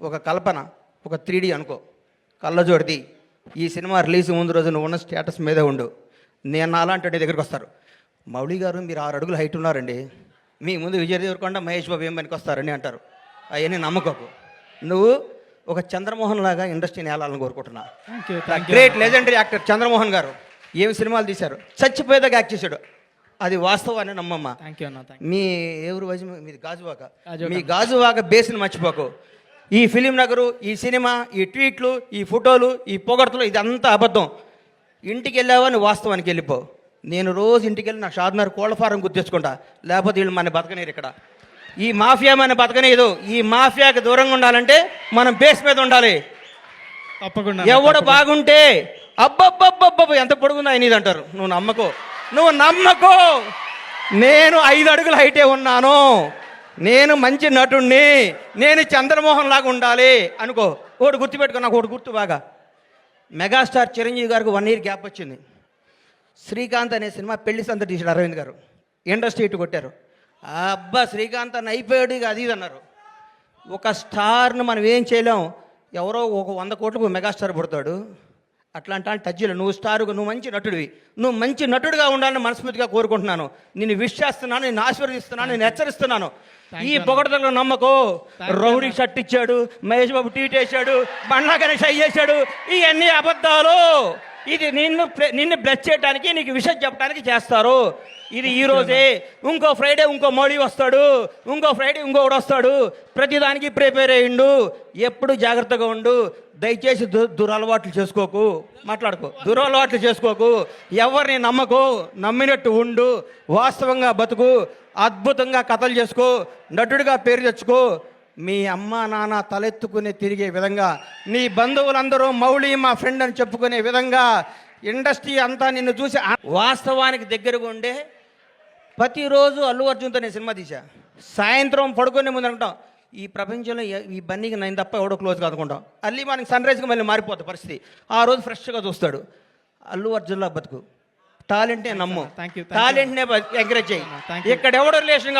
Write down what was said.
ఒక కల్పన, ఒక 3D అనుకో, కళ్ళజోడిది. ఈ సినిమా రిలీజ్ ముందు రోజు నువ్వు ఉన్న స్టేటస్ మీదే ఉండు. నేను అలాంటి దగ్గరికి వస్తారు, మౌళి గారు మీరు 6 అడుగులు హైట్ ఉన్నారండి, మీ ముందు విజయ్ దేవరకొండ మహేష్ బాబు ఏం పనికి వస్తారని అంటారు. అవన్నీ నమ్మకోకు. నువ్వు ఒక చంద్రమోహన్ లాగా ఇండస్ట్రీని ఏలాలని కోరుకుంటున్నా. గ్రేట్ లెజెండరీ యాక్టర్ చంద్రమోహన్ గారు ఏం సినిమాలు తీశారు, చచ్చిపోయేదాకా యాక్ట్ చేశాడు. అది వాస్తవాన్ని నమ్మమ్మ. మీ ఎవరు వయసు మీది గాజువాక, మీ గాజువాక బేస్ని మర్చిపోకు. ఈ ఫిలిం నగరు, ఈ సినిమా, ఈ ట్వీట్లు, ఈ ఫోటోలు, ఈ పొగడ్తలు ఇదంతా అబద్ధం. ఇంటికి వెళ్ళావని వాస్తవానికి వెళ్ళిపో. నేను రోజు ఇంటికి వెళ్ళి నా షాద్నగర్ కోళ్ళ ఫారం గుర్తించుకుంటా, లేకపోతే వీళ్ళు మన బతకనేరు. ఇక్కడ ఈ మాఫియా మన బతకనేదు. ఈ మాఫియాకి దూరంగా ఉండాలంటే మనం బేస్ మీద ఉండాలి. తప్పకుండా ఎవడు బాగుంటే అబ్బబ్బబ్బబ్బ ఎంత పొడుగుందా ఆయన ఇది అంటారు. నువ్వు నమ్మకో. నేను 5 అడుగుల హైటే ఉన్నాను, నేను మంచి నటుణ్ణి, నేను చంద్రమోహన్ లాగా ఉండాలి అనుకో. ఒకటి గుర్తుపెట్టుకో, నాకు ఒకటి గుర్తు బాగా. మెగాస్టార్ చిరంజీవి గారికి 1 ఇయర్ గ్యాప్ వచ్చింది. శ్రీకాంత్ అనే సినిమా పెళ్లి సంత తీసాడు అరవింద్ గారు, ఇండస్ట్రీ ఇటు కొట్టారు. అబ్బా శ్రీకాంత్ అన్న అయిపోయాడు ఇక అది ఇది అన్నారు. ఒక స్టార్ను మనం ఏం చేయలేం. ఎవరో ఒక 100 కోట్లకు మెగాస్టార్ పుడతాడు. అట్లాంటి టచ్లో నువ్వు స్టారుగా, నువ్వు మంచి నటుడివి, నువ్వు మంచి నటుడిగా ఉండాలని మనస్ఫూర్తిగా కోరుకుంటున్నాను. నిన్ను విష్ చేస్తున్నాను, నేను ఆశీర్వదిస్తున్నాను, నేను హెచ్చరిస్తున్నాను. ఈ పొగడతలో నమ్మకో. రౌడీ షర్ట్ ఇచ్చాడు, మహేష్ బాబు ట్వీట్ వేసాడు, బండ్లా గణేష్ అయ్యేశాడు, ఇవన్నీ అబద్ధాలు. ఇది నిన్ను బ్లెస్ చేయడానికి, నీకు విషయం చెప్పడానికి చేస్తారు. ఇది ఈ రోజే. ఇంకో ఫ్రైడే ఇంకో మోడీ వస్తాడు, ఇంకో ఫ్రైడే ఇంకొకడు వస్తాడు. ప్రతిదానికి ప్రిపేర్ అయ్యిండు. ఎప్పుడు జాగ్రత్తగా ఉండు. దయచేసి దురలవాట్లు చేసుకోకు, దురలవాట్లు చేసుకోకు. ఎవరిని నమ్మకు, నమ్మినట్టు ఉండు, వాస్తవంగా బతుకు, అద్భుతంగా కథలు చేసుకో, నటుడిగా పేరు తెచ్చుకో. మీ అమ్మ నాన్న తలెత్తుకుని తిరిగే విధంగా, నీ బంధువులందరూ మౌళి మా ఫ్రెండ్ అని చెప్పుకునే విధంగా ఇండస్ట్రీ అంతా నిన్ను చూసి వాస్తవానికి దగ్గరగా ఉండే. ప్రతిరోజు అల్లు అర్జున్తో నేను సినిమా తీసా. సాయంత్రం పడుకునే ముందు అనుకుంటాం, ఈ ప్రపంచంలో ఈ బన్నీకి నేను తప్ప ఎవడో క్లోజ్గా అనుకుంటాం. అర్లీ మార్నింగ్ సన్ రైజ్కి మళ్ళీ మారిపోతుంది పరిస్థితి. ఆ రోజు ఫ్రెష్గా చూస్తాడు. అల్లు అర్జున్లా బతుకు. టాలెంట్నే నమ్ము, టాలెంట్నే ఎంకరేజ్ చేయి. ఇక్కడ ఎవడో రిలేషన్